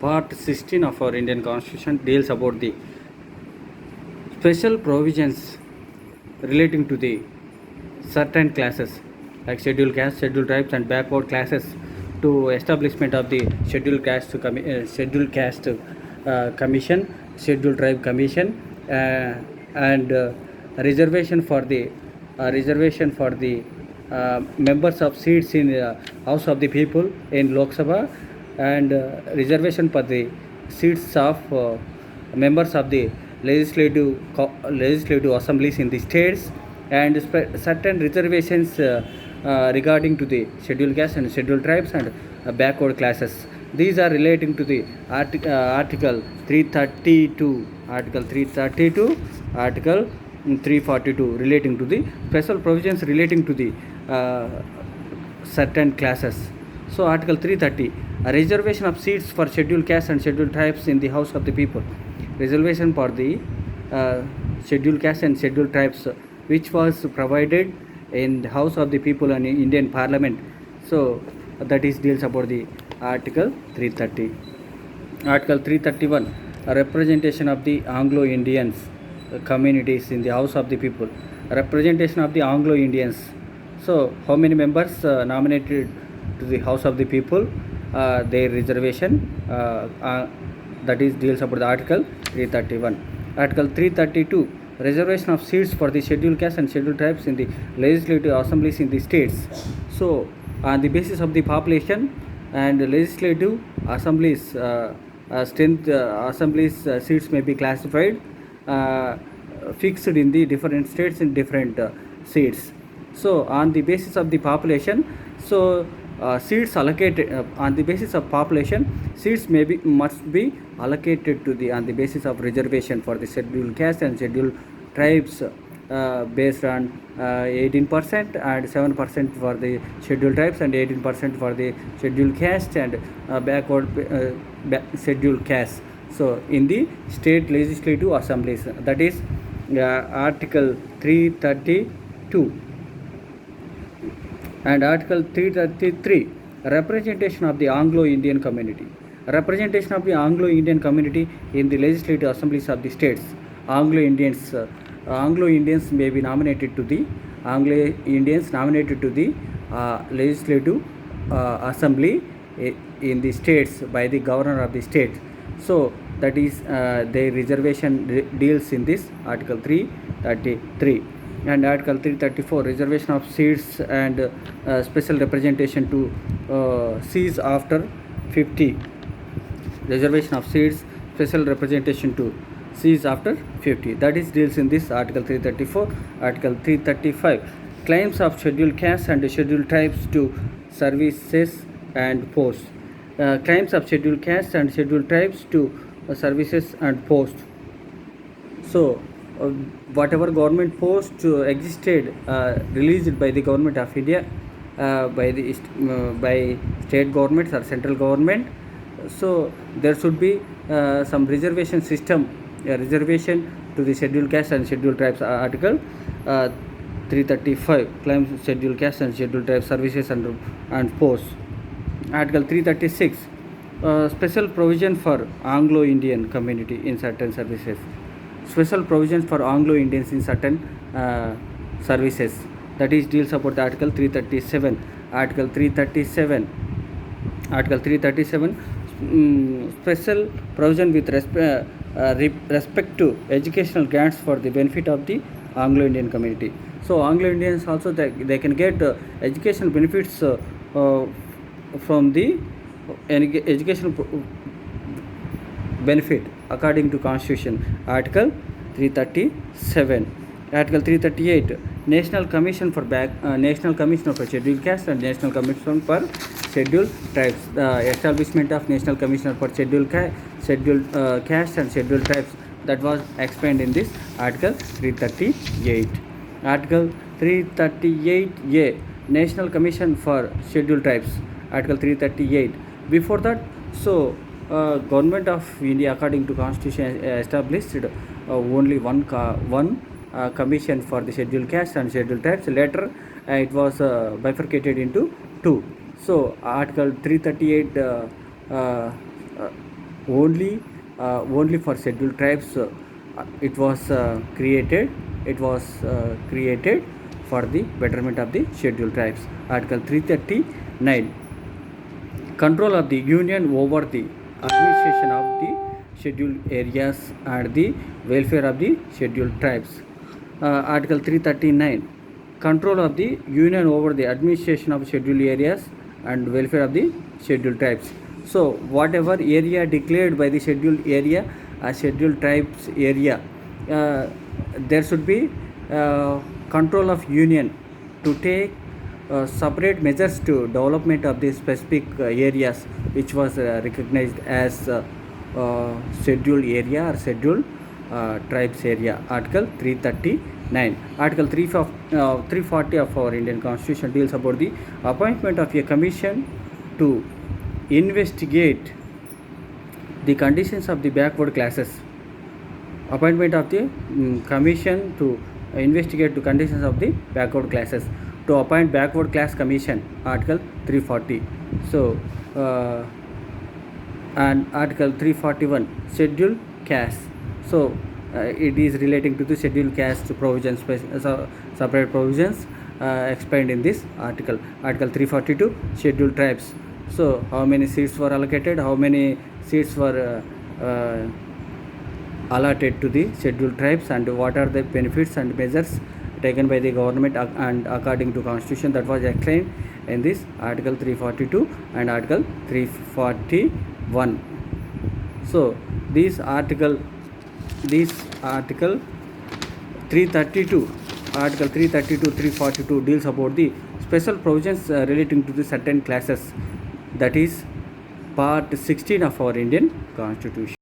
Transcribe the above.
Part 16 of our Indian Constitution deals about the special provisions relating to the certain classes like scheduled caste, scheduled tribes, and backward classes to establishment of the scheduled caste commission, scheduled tribe commission, and reservation for the members of seats in House of the People in Lok Sabha, and reservation for the seats of members of the legislative assemblies in the states, and certain reservations regarding to the scheduled caste and scheduled tribes and backward classes. These are relating to the article 332, article 332, article 342 relating to the special provisions relating to the certain classes. So Article 330, a reservation of seats for scheduled castes and scheduled tribes in the House of the People. Reservation for the scheduled castes and scheduled tribes, which was provided in the House of the People and Indian Parliament. So that is deals about the Article 330. Article 331, a representation of the Anglo-Indians communities in the House of the People. Representation of the Anglo-Indians. So how many members nominated to the House of the People? Their reservation. That is deals about the Article 331. Article 332, reservation of seats for the scheduled castes and scheduled tribes in the legislative assemblies in the states. So on the basis of the population and legislative assemblies seats may be classified, fixed in the different states in different seats. So on the basis of the population, so seats allocated on the basis of population, seats must be allocated to the on the basis of reservation for the scheduled caste and scheduled tribes based on 18% and 7% for the scheduled tribes and 18% for the scheduled caste and backward scheduled caste. So in the state legislative assemblies, that is Article 332. And Article 333, representation of the Anglo-Indian community. Representation of the Anglo-Indian community in the legislative assemblies of the states. Anglo-Indians may be nominated to the legislative assembly in the states by the governor of the state. So that is their reservation deals in this Article 333. And Article 334, reservation of seats and special representation to Cs after 50. Reservation of seats, special representation to Cs after 50. That is deals in this Article 334. Article 335, claims of scheduled castes and scheduled tribes to services and posts. Claims of scheduled castes and scheduled tribes to services and posts. So whatever government post existed released by the government of India, by state governments or central government, so there should be some reservation system, reservation to the scheduled caste and scheduled tribes. Article 335, claims scheduled caste and scheduled tribes services and posts. Article 336, special provision for Anglo-Indian community in certain services. Special provisions for Anglo-Indians in certain services. That is deals about the Article 337. Article 337, special provision with respect to educational grants for the benefit of the Anglo-Indian community. So Anglo-Indians also they can get educational benefits from the educational benefit according to Constitution. Article 337. Article 338, National Commission for Scheduled Caste and National Commission for Scheduled Tribes. The establishment of National Commissioner for Scheduled Caste and Scheduled Tribes, that was explained in this Article 338. Article 338A, National Commission for Scheduled Tribes. Article 338. Before that, so Government of India according to Constitution established only one commission for the scheduled caste and scheduled tribes. Later it was bifurcated into two. So Article 338 only for scheduled tribes. It was created for the betterment of the scheduled tribes. Article 339, control of the union over the administration of the scheduled areas and the welfare of the scheduled tribes. Article 339, control of the union over the administration of scheduled areas and welfare of the scheduled tribes. So whatever area declared by the scheduled area, scheduled tribes area, there should be control of union to take separate measures to development of the specific areas which was recognized as scheduled area or scheduled tribes area. Article 339. Article 340 of our Indian Constitution deals about the appointment of a commission to investigate the conditions of the backward classes. Appointment of the commission to investigate the conditions of the backward classes. To appoint backward class commission, Article 340. So and Article 341, scheduled caste. So it is relating to the scheduled caste provisions, separate provisions explained in this article. Article 342, scheduled tribes. So how many seats were allocated, how many seats were allotted to the scheduled tribes, and what are the benefits and measures taken by the government and according to constitution, that was explained in this article 342 and article 341. So this article 332, article 332 342 deals about the special provisions relating to the certain classes, that is part 16 of our Indian Constitution.